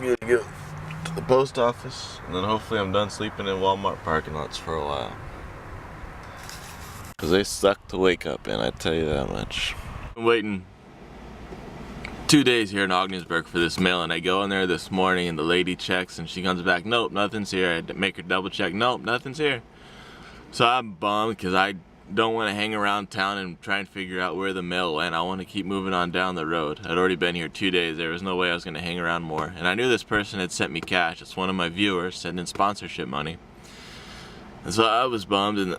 Good to go to the post office, and then hopefully I'm done sleeping in Walmart parking lots for a while. Cause they suck to wake up in, I tell you that much. I'm waiting 2 days here in Ogdensburg for this mail, and I go in there this morning and the lady checks and she comes back, nope, nothing's here. I make her double check, nope, nothing's here. So I'm bummed because I don't want to hang around town and try and figure out where the mail went. I want to keep moving on down the road. I'd already been here 2 days. There was no way I was going to hang around more. And I knew this person had sent me cash. It's one of my viewers sending sponsorship money. And so I was bummed, and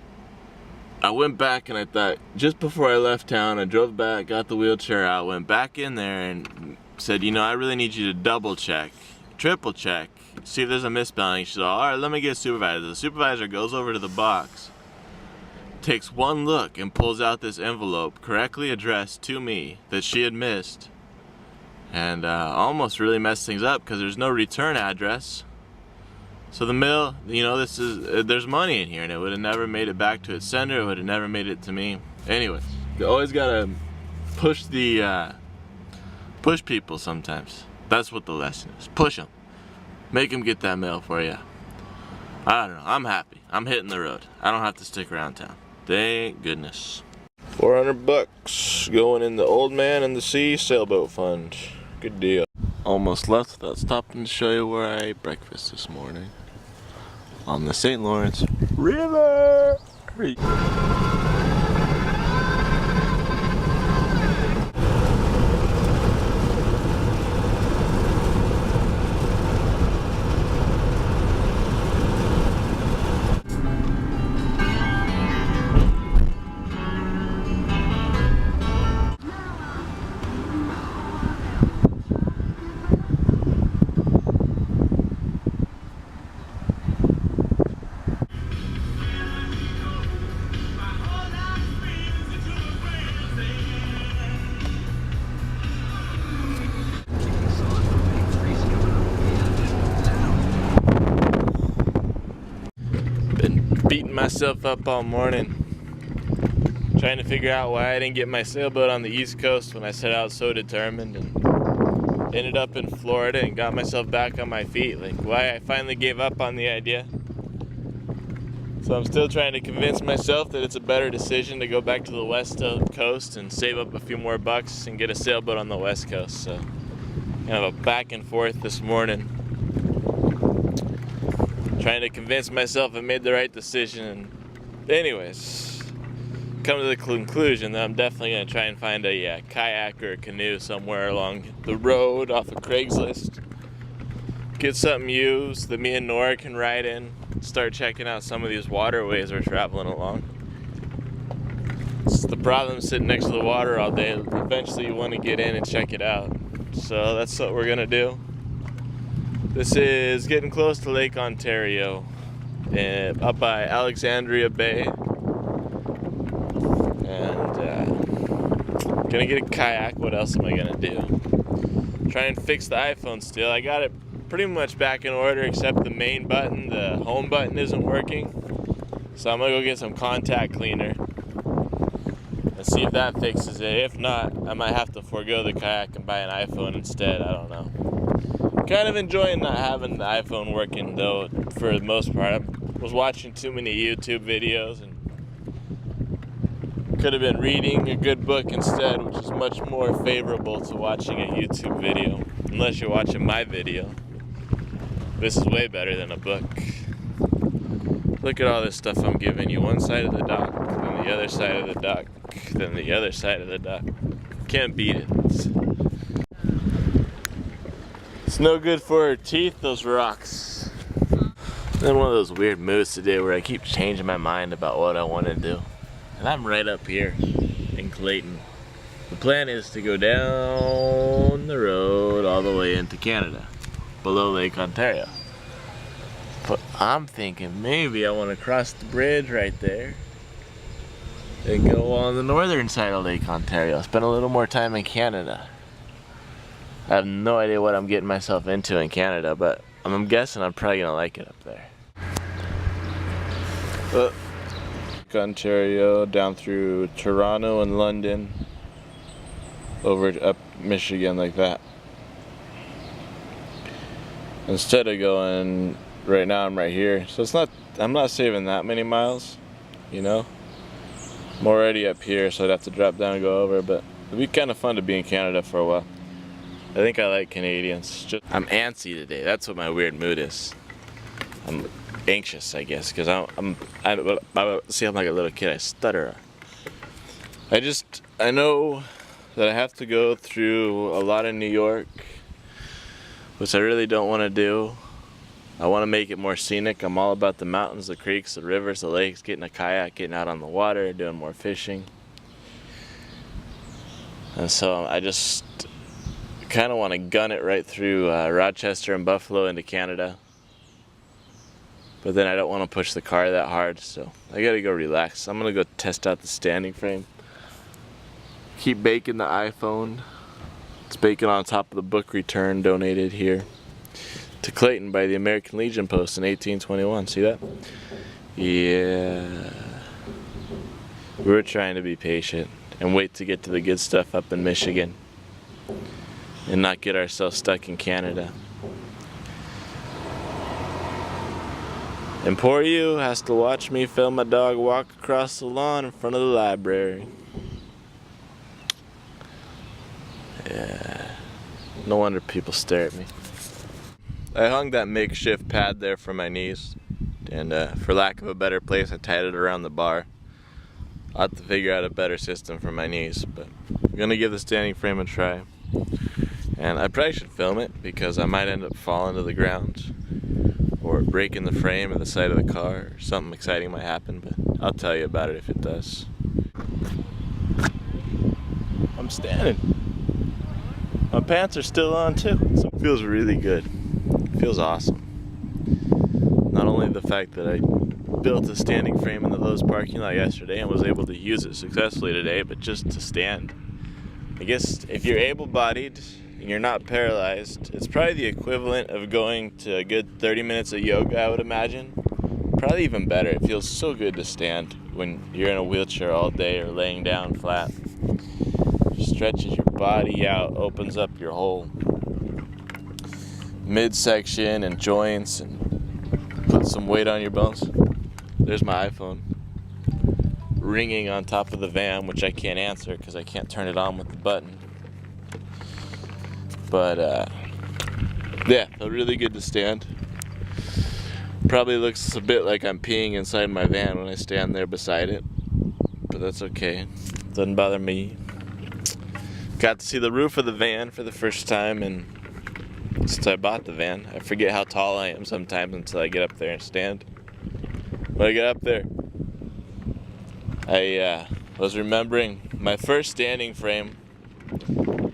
I went back and I thought, just before I left town, I drove back, got the wheelchair out, went back in there and said, you know, I really need you to double check, triple check, see if there's a misspelling. She said, all right, let me get a supervisor. The supervisor goes over to the box, takes one look and pulls out this envelope correctly addressed to me that she had missed, and almost really messed things up because there's no return address. So the mail, you know, there's money in here, and it would have never made it back to its sender. It would have never made it to me. Anyways, you always gotta push people sometimes. That's what the lesson is. Push them. Make them get that mail for you. I don't know. I'm happy. I'm hitting the road. I don't have to stick around town. Thank goodness. $400 going in the Old Man and the Sea Sailboat Fund. Good deal. Almost left without stopping to show you where I ate breakfast this morning. On the St. Lawrence River. Beating myself up all morning trying to figure out why I didn't get my sailboat on the East Coast when I set out so determined, and ended up in Florida and got myself back on my feet. Like, why I finally gave up on the idea. So I'm still trying to convince myself that it's a better decision to go back to the West Coast and save up a few more bucks and get a sailboat on the West Coast. So kind of a back and forth this morning, trying to convince myself I made the right decision. Anyways, come to the conclusion that I'm definitely going to try and find a kayak or a canoe somewhere along the road off of Craigslist. Get something used that me and Nora can ride in. Start checking out some of these waterways we're traveling along. It's the problem sitting next to the water all day. Eventually you want to get in and check it out. So that's what we're going to do. This is getting close to Lake Ontario, up by Alexandria Bay, and gonna get a kayak. What else am I gonna do? Try and fix the iPhone still. I got it pretty much back in order except the main button, the home button isn't working. So I'm gonna go get some contact cleaner and see if that fixes it. If not, I might have to forego the kayak and buy an iPhone instead. I don't know. Kind of enjoying not having the iPhone working though, for the most part. I was watching too many YouTube videos and could have been reading a good book instead, which is much more favorable to watching a YouTube video, unless you're watching my video. This is way better than a book. Look at all this stuff I'm giving you. One side of the dock, then the other side of the dock, then the other side of the dock. Can't beat it. It's no good for her teeth, those rocks. Then one of those weird moods today where I keep changing my mind about what I want to do. And I'm right up here in Clayton. The plan is to go down the road all the way into Canada, below Lake Ontario. But I'm thinking maybe I want to cross the bridge right there and go on the northern side of Lake Ontario. Spend a little more time in Canada. I have no idea what I'm getting myself into in Canada, but I'm guessing I'm probably gonna like it up there. Ontario, down through Toronto and London, over up Michigan like that. instead of going, right now I'm right here, so I'm not saving that many miles, you know. I'm already up here, so I'd have to drop down and go over, but it'd be kind of fun to be in Canada for a while. I think I like Canadians. I'm antsy today. That's what my weird mood is. I'm anxious, I guess, because I see, I'm like a little kid. I stutter. I know that I have to go through a lot of New York, which I really don't want to do. I want to make it more scenic. I'm all about the mountains, the creeks, the rivers, the lakes, getting a kayak, getting out on the water, doing more fishing. And so I just kind of want to gun it right through Rochester and Buffalo into Canada. But then I don't want to push the car that hard, so I gotta go relax. I'm gonna go test out the standing frame. Keep baking the iPhone. It's baking on top of the book return donated here to Clayton by the American Legion Post in 1821. See that? Yeah. We're trying to be patient and wait to get to the good stuff up in Michigan and not get ourselves stuck in Canada. And poor you has to watch me film my dog walk across the lawn in front of the library. Yeah, no wonder people stare at me. I hung that makeshift pad there for my knees, and for lack of a better place, I tied it around the bar. I'll have to figure out a better system for my knees, but I'm gonna give the standing frame a try. And I probably should film it because I might end up falling to the ground or breaking the frame or the side of the car, or something exciting might happen, but I'll tell you about it if it does. I'm standing. My pants are still on too. So it feels really good. It feels awesome. Not only the fact that I built a standing frame in the Lowe's parking lot yesterday and was able to use it successfully today, but just to stand. I guess if you're able-bodied and you're not paralyzed, it's probably the equivalent of going to a good 30 minutes of yoga, I would imagine. Probably even better. It feels so good to stand when you're in a wheelchair all day or laying down flat. It stretches your body out, opens up your whole midsection and joints, and puts some weight on your bones. There's my iPhone ringing on top of the van, which I can't answer because I can't turn it on with the button. But yeah, felt really good to stand. Probably looks a bit like I'm peeing inside my van when I stand there beside it, but that's okay. Doesn't bother me. Got to see the roof of the van for the first time and since I bought the van. I forget how tall I am sometimes until I get up there and stand. When I get up there, I was remembering my first standing frame.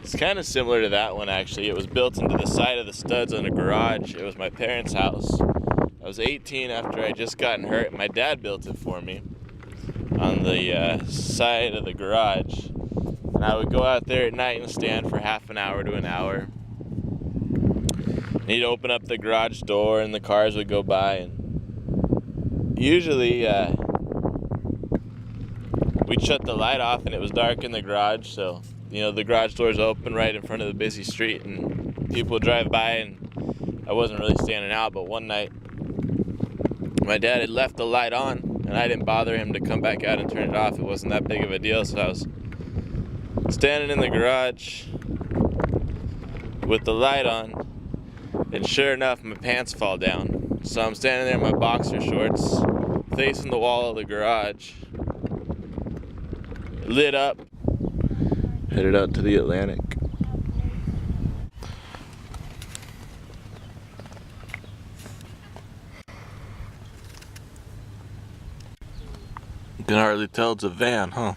It's kind of similar to that one, actually. It was built into the side of the studs in a garage. It was my parents' house. I was 18 after I just gotten hurt. My dad built it for me on the side of the garage. And I would go out there at night and stand for half an hour to an hour. And he'd open up the garage door and the cars would go by. And usually we'd shut the light off and it was dark in the garage, so you know, the garage door's open right in front of the busy street and people would drive by and I wasn't really standing out. But one night my dad had left the light on and I didn't bother him to come back out and turn it off. It wasn't that big of a deal, so I was standing in the garage with the light on, and sure enough my pants fall down. So I'm standing there in my boxer shorts facing the wall of the garage, lit up, headed out to the Atlantic. You can hardly tell it's a van, huh?